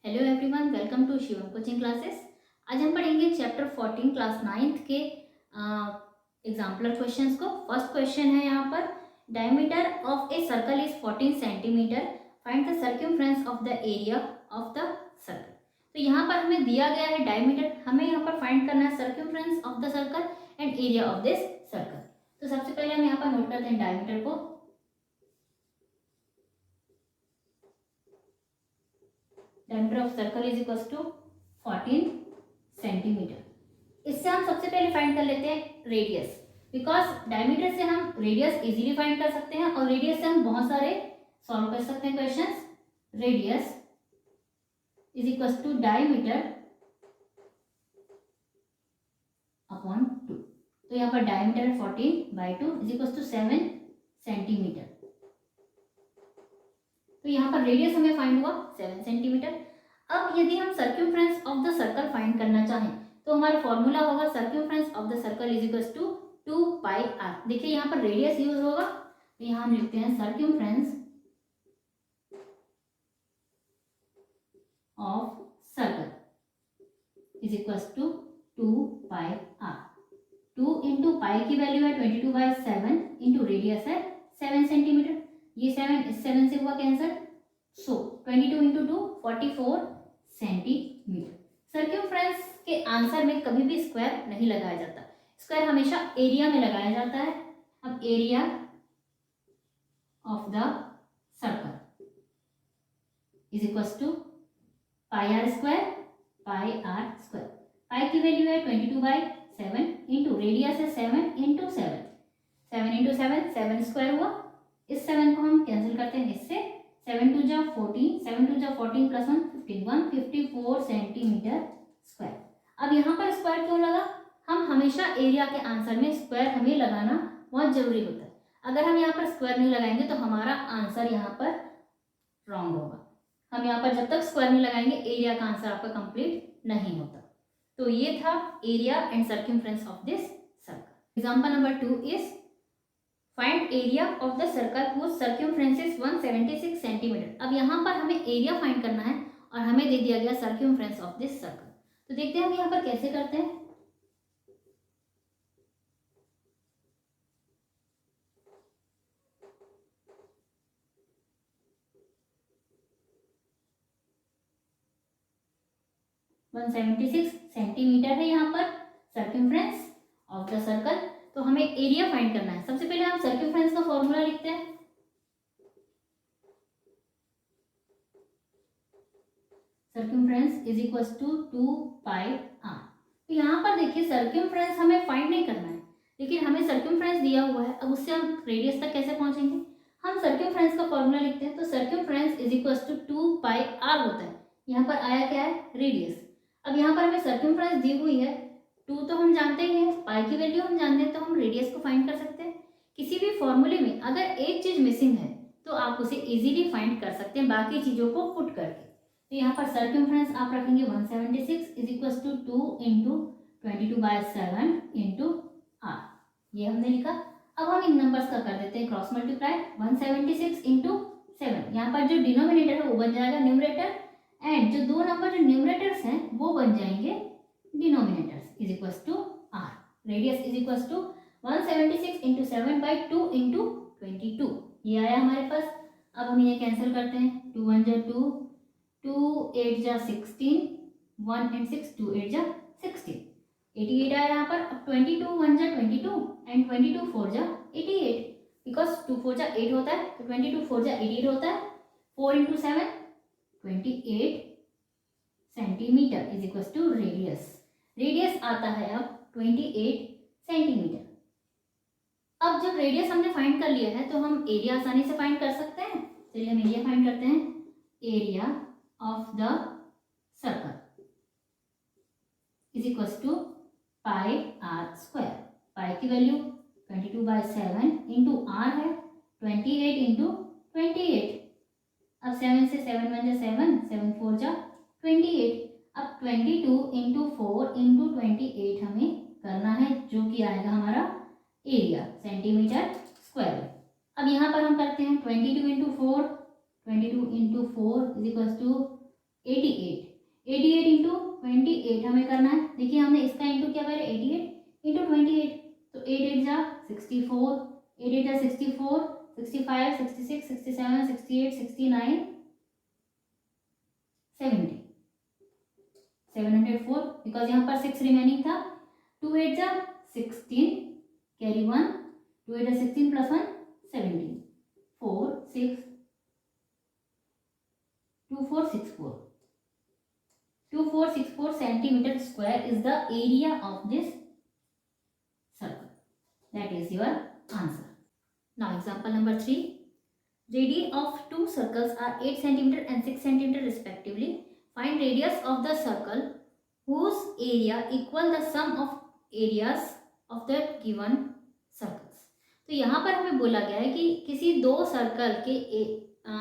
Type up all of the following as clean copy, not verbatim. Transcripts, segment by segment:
Hello everyone, welcome to Shivam coaching classes. आज हम पढ़ेंगे चैप्टर 14 क्लास 9th के एग्जाम्पलर क्वेश्चंस को। फर्स्ट क्वेश्चन है यहाँ पर, diameter of a circle is 14 centimetre, find the circumference of the area of the circle. तो यहाँ पर हमें दिया गया है डायमीटर, हमें यहाँ पर फाइंड करना है circumference of the circle and area of this circle. तो सबसे पहले हम यहाँ पर नोट करते हैं डायमीटर को। Diameter of circle is equal to 14 centimetre. इससे हम सबसे पहले फाइंड कर लेते हैं रेडियस, बिकॉज डायमीटर से हम रेडियस इजीली फाइंड कर सकते हैं और रेडियस से हम बहुत सारे सॉल्व कर सकते हैं questions. Radius is equal to diameter upon 2। तो यहाँ पर diameter 14/2 is equal to 7 centimetre. तो यहाँ पर रेडियस हमें फाइंड हुआ 7 सेंटीमीटर। अब यदि हम circumference of the circle find करना चाहें तो हमारा फॉर्मूला होगा circumference of the circle is equal to 2πr। देखिए यहाँ पर रेडियस यूज होगा, तो यहाँ हम लिखते हैं circumference of circle is equal to 2πr। 2 into pi की वैल्यू है 22/7 इंटू रेडियस है 7 सेंटीमीटर। ये 7 इस 7 से हुआ कैंसर, सो 22 इंटू 2 44 सेंटीमीटर। सर्कमफ्रेंस के आंसर में कभी भी स्क्वायर नहीं लगाया जाता, स्क्वायर हमेशा एरिया में लगाया जाता है। अब area of the circle is equal to πr square πr square. Pi की वैल्यू है 22/7 इंटू रेडियस है 7 इंटू 7। 7 इंटू 7 7 स्क्वायर हुआ, इस 7 को हम कैंसिल करते हैं इससे। 7 2 जा 14, 7 2 जा 14 प्लस 1 51 54 सेंटीमीटर स्क्वायर। अब यहाँ पर स्क्वायर क्यों लगा? हम हमेशा एरिया के आंसर में स्क्वायर हमें लगाना बहुत जरूरी होता है। अगर हम यहाँ पर स्क्वायर नहीं लगाएंगे तो हमारा आंसर यहाँ पर रॉन्ग होगा। हम यहाँ पर जब तक स्क्वायर नहीं लगाएंगे एरिया का आंसर आपका कंप्लीट नहीं होता। तो ये था area and circumference of this circle. Example number 2 is find area of the circle whose circumference is 176 centimetre. अब यहाँ पर हमें एरिया फाइंड करना है और हमें दे दिया गया सर्कमफ्रेंस ऑफ दिस सर्कल। तो देखते हैं हम यहाँ पर कैसे करते हैं। वन 176 सेंटीमीटर है यहाँ पर सर्कमफ्रेंस ऑफ द सर्कल। तो हमें एरिया फाइंड करना है। सबसे पहले हम सर्कमफ्रेंस का फॉर्मूला लिखते हैं। Circumference is equal to 2πr। तो यहाँ पर देखिए सर्कमफ्रेंस हमें फाइंड नहीं करना है, लेकिन हमें सर्कमफ्रेंस दिया हुआ है। अब उससे हम रेडियस तक कैसे पहुंचेंगे? हम सर्कमफ्रेंस का फॉर्मूला लिखते हैं। तो circumference is equal to 2πr होता है। यहाँ पर आया क्या है? रेडियस। अब यहाँ पर हमें सर्कमफ्रेंस दी हुई है, 2 तो हम जानते ही हैं, पाई की वैल्यू हम जानते हैं, तो हम रेडियस को फाइंड कर सकते हैं। किसी भी फॉर्मूले में अगर एक चीज मिसिंग है तो आप उसे इजीली फाइंड कर सकते हैं बाकी चीजों को पुट करके। तो यहाँ पर सर्कमफ्रेंस आप रखेंगे 176 is equal to 2 into 22/7 into R. ये हमने लिखा। अब हम इन नंबर्स का कर देते हैं क्रॉस मल्टीप्लाई। 176 इंटू 7, यहाँ पर जो डिनोमिनेटर है वो बन जाएगा न्यूमरेटर, एंड जो दो नंबर जो न्यूमरेटर्स हैं वो बन जाएंगे denominators is equal to R. Radius is equal to 176 into 7/2 into 22। ये आया हमारे पास। अब हम ये कैंसिल करते हैं। 2 1 जा 2, 2 8 जा 16, 1 and 6 2 8 जा 16, 88 आया यहाँ पर। अब 22 1 जा 22 एंड 22 4 जा 88, बिकॉज 2 4 जा 8 होता है, तो 22 4 जा 88 होता है। 4 into 7 28 centimetre is equal to radius. Radius आता है अब 28 सेंटीमीटर। अब जब रेडियस हमने फाइंड कर लिया है तो हम एरिया आसानी से फाइंड कर सकते हैं। चलिए हम एरिया फाइंड करते हैं। Area of the circle is equal to πr square. Pi की वैल्यू 22/7 इंटू आर है 28 इंटू 28। अब 7 से 7 1 जा 7, 7 4 जा 28। अब 22 इंटू 4 इंटू 28 हमें करना है, जो कि आएगा हमारा एरिया सेंटीमीटर स्क्वायर। अब यहाँ पर हम करते हैं 22 into 4 is equal to 88, 88 into 28 हमें करना है। देखिए हमने इसका इंटू क्या करें, 88 इंटू 28, तो 8 8 जा 64, 8 8 जा 64, 65, 66, 67, 68, 69, 70, 704, बिकॉज यहाँ पर 6 रिमेनिंग था। 2 8 जा 16, कैरी 1, 2 8 जा 16 plus 1 17, 4 6 2464, 2464 centimeter square is the area of this circle. That is your answer. Now example number 3. Radii of two circles are 8 centimeter and 6 centimeter respectively. Find radius of the circle whose area equal the sum of areas of the given circles. तो यहाँ पर हमें बोला गया है कि किसी दो सर्कल के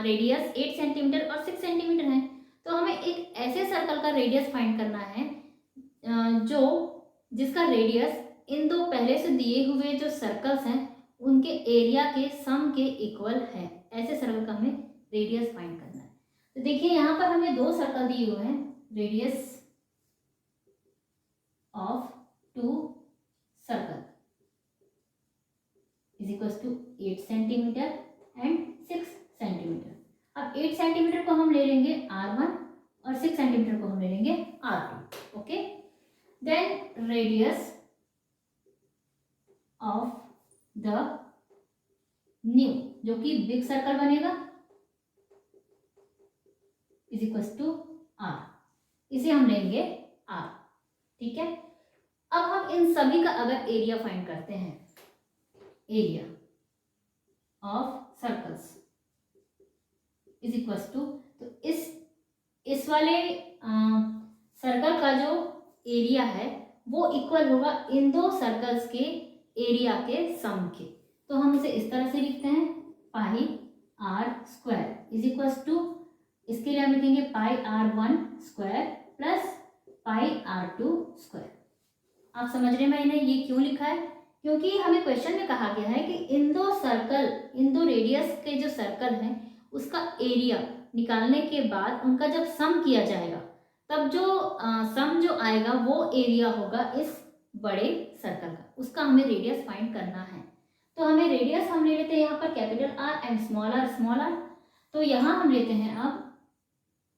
रेडियस 8 सेंटीमीटर और 6 सेंटीमीटर है, तो हमें एक ऐसे सर्कल का रेडियस फाइंड करना है जो जिसका रेडियस इन दो पहले से दिए हुए जो सर्कल्स हैं उनके एरिया के सम के इक्वल है। ऐसे सर्कल का हमें रेडियस फाइंड करना है। तो देखिए यहाँ पर हमें दो सर्कल दिए हुए हैं, radius of two circle is equal to 8 centimetre and 6 centimetre. अब 8 सेंटीमीटर को हम ले लेंगे R1 और 6 सेंटीमीटर को हम ले लेंगे R2। Okay, then radius of the new जो कि बिग सर्कल बनेगा इज इक्वल टू R, इसे हम लेंगे R। ठीक है, अब हम इन सभी का अगर एरिया फाइंड करते हैं, area of circles is equal to, तो इस वाले सर्कल का जो एरिया है वो इक्वल होगा इन दो सर्कल्स के एरिया के सम के। तो हम इसे इस तरह से लिखते हैं, pi r square is equal to, इसके लिए हम लिखेंगे pi R1 square plus pi R2 square. आप समझ रहे हैं मैंने ये क्यों लिखा है? क्योंकि हमें क्वेश्चन में कहा गया है कि इन दो रेडियस के जो सर्कल हैं उसका एरिया निकालने के बाद उनका जब सम किया जाएगा तब जो सम जो आएगा वो एरिया होगा इस बड़े सर्कल का, उसका हमें रेडियस फाइंड करना है। तो हमें रेडियस हम ले लेते हैं यहाँ पर capital R and small r। तो यहाँ हम लेते हैं, अब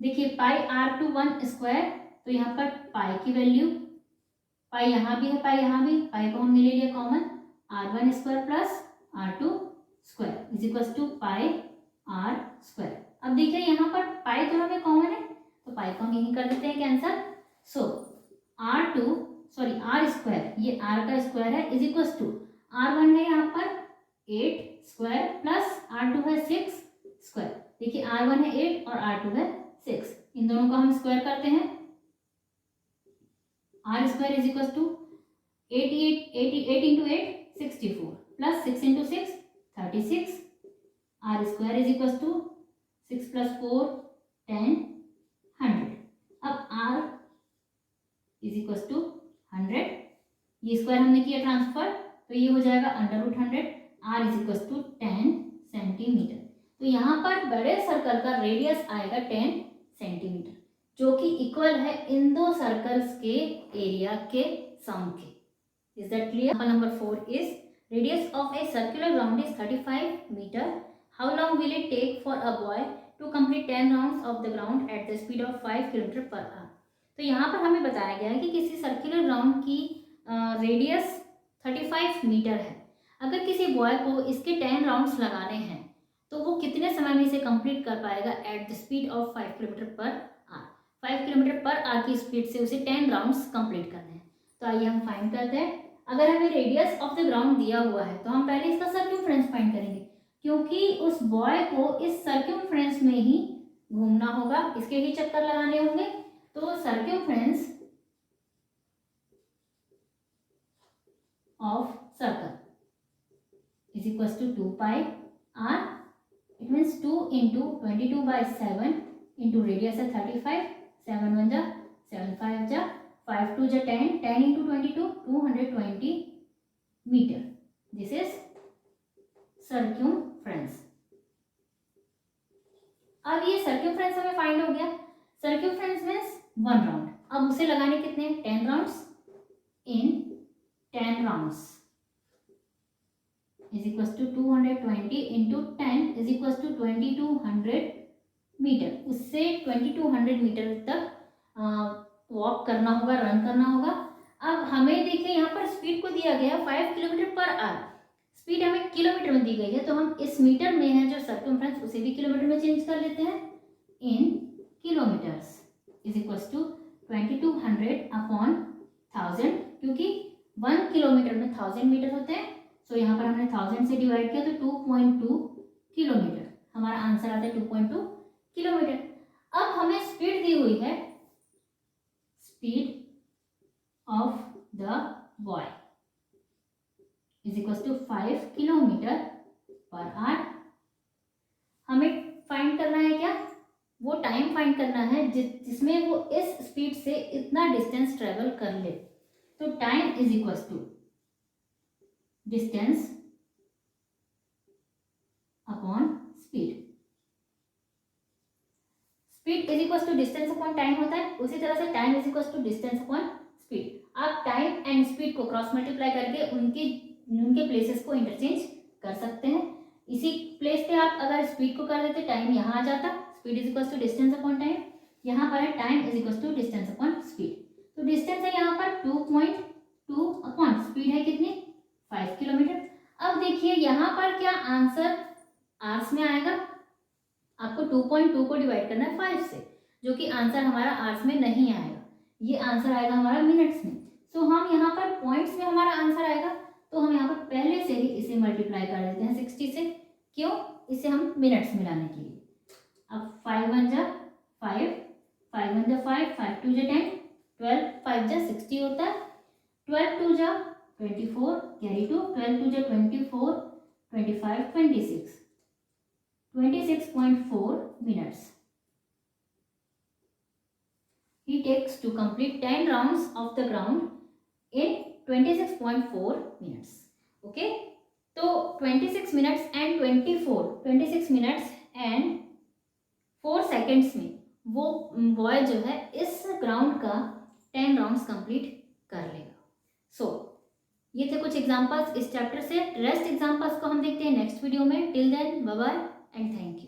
देखिए पाई R2 1 स्क्वायर, तो यहाँ पर पाई की वैल्यू, पाई यहाँ भी है, पाई यहाँ भी, पाई को हमने ले लिया common, R1 square plus R2 square is equal to pi R square. अब देखिए यहाँ पर पाई दोनों में कॉमन है तो पाई को हम यहीं कर देते हैं कैंसर। सो R स्क्वायर, ये R का स्क्वायर है इज इक्वल टू R1 है यहाँ पर 8 स्क्वायर प्लस R2 है 6 स्क्वायर। देखिए R1 है 8 और R2 है 6, इन दोनों को हम स्क्वायर करते हैं। R square is equal to 8 into 8 64 plus 6 into 6 36, R square is equal to 6 plus 4 10 100। अब R इज इक्वल टू 100, ये स्क्वायर हमने किया ट्रांसफर तो ये हो जाएगा √100, R is equal to 10 centimetre. तो यहाँ पर बड़े सर्कल का रेडियस आएगा 10 सेंटीमीटर जो कि इक्वल है इन दो सर्कल्स के एरिया के सम के। Is that clear? Number 4 is radius of a circular ground is 35 metre. How long will it take for a boy to complete 10 rounds of the ground at the speed of 5 kilometre per hour. तो यहाँ पर हमें बताया गया है कि किसी circular ground की रेडियस 35 मीटर है। अगर किसी बॉय को इसके 10 राउंड्स लगाने हैं तो वो कितने समय में इसे कंप्लीट कर पाएगा eight the speed of 5 kilometre per our. 5 kilometre per our की स्पीड से उसे 10 राउंड्स कंप्लीट करने हैं। तो आइए हम फाइंड करते हैं। अगर हमें रेडियस ऑफ द ग्राउंड दिया हुआ है तो हम पहले इसका सर्कमफ्रेंस फाइंड करेंगे, क्योंकि उस बॉय को इस सर्कमफ्रेंस में ही घूमना होगा, इसके ही चक्कर लगाने होंगे। तो circumference of circle is equal to 2 pi r, it means 2 into 22/7 into radius है 35, 7 1 जा 7 5 जा 5 2 जा 10, 10 into 22 220 metre. This is circumference. अब ये सर्कमफ्रेंस हमें फाइंड हो गया। Circumference means 1 round. अब उसे लगाने कितने, 10 rounds in 10 rounds is equal to 220 into 10 is equal to 2200 metre. उससे 2200 मीटर तक वॉक करना होगा, रन करना होगा। अब हमें देखिए यहाँ पर स्पीड को दिया गया 5 किलोमीटर पर आवर, स्पीड हमें किलोमीटर में दी गई है, तो हम इस मीटर में है जो सर्कमफ्रेंस उसे भी किलोमीटर में चेंज कर लेते हैं in kilometers is equal to 2200 upon 1000, क्योंकि 1 किलोमीटर में 1000 मीटर होते हैं। सो यहाँ पर हमने 1000 से डिवाइड किया तो 2.2 किलोमीटर, हमारा आंसर आता है 2.2 किलोमीटर। अब हमें स्पीड दी हुई है, speed of the boy is equal to 5 kilometre per hour. हमें फाइंड करना है क्या, वो टाइम फाइंड करना है जिसमें वो इस स्पीड से इतना डिस्टेंस ट्रेवल कर ले। तो time is equal to distance upon speed. Speed is equal to distance upon time होता है, उसी तरह से time is equal to distance upon speed. आप टाइम एंड स्पीड को क्रॉस मल्टीप्लाई करके उनके प्लेसेस को इंटरचेंज कर सकते हैं। इसी प्लेस पे आप अगर स्पीड को कर देते, टाइम यहाँ आ जाता, speed is equal to distance upon time, यहाँ पर है time is equal to distance upon speed. तो डिस्टेंस है यहाँ पर 2.2 अपॉन स्पीड है कितनी, 5 किलोमीटर। अब देखिए यहाँ पर क्या आंसर आवर्स में आएगा, आपको 2.2 को डिवाइड करना है 5 से, जो कि आंसर हमारा आवर्स में नहीं आएगा, ये आंसर आएगा हमारा मिनट्स में। सो हम यहाँ पर पॉइंट्स में हमारा आंसर आएगा, तो हम यहाँ पर पहले से ही इसे मल्टीप्लाई कर देते हैं 60 से। क्यों, इसे हम मिनट्स में लाने के लिए। अब 5 1 जा 5, 5 1 जा 5, 5 2 जा 10, 12 5 जा 60 होता है, 12 2 जा 24 कैरी 2, 12 2 जा 24, 25 26, 26.4 minutes he takes to complete 10 rounds of the ground in 26.4 minutes. Okay, तो 26 minutes and 26 minutes and 4 seconds में वो बॉय जो है इस ग्राउंड का 10 राउंड्स कंप्लीट कर लेगा। सो ये थे कुछ एग्जांपल्स इस चैप्टर से। रेस्ट एग्जांपल्स को हम देखते हैं नेक्स्ट वीडियो में। Till then bye bye and thank you.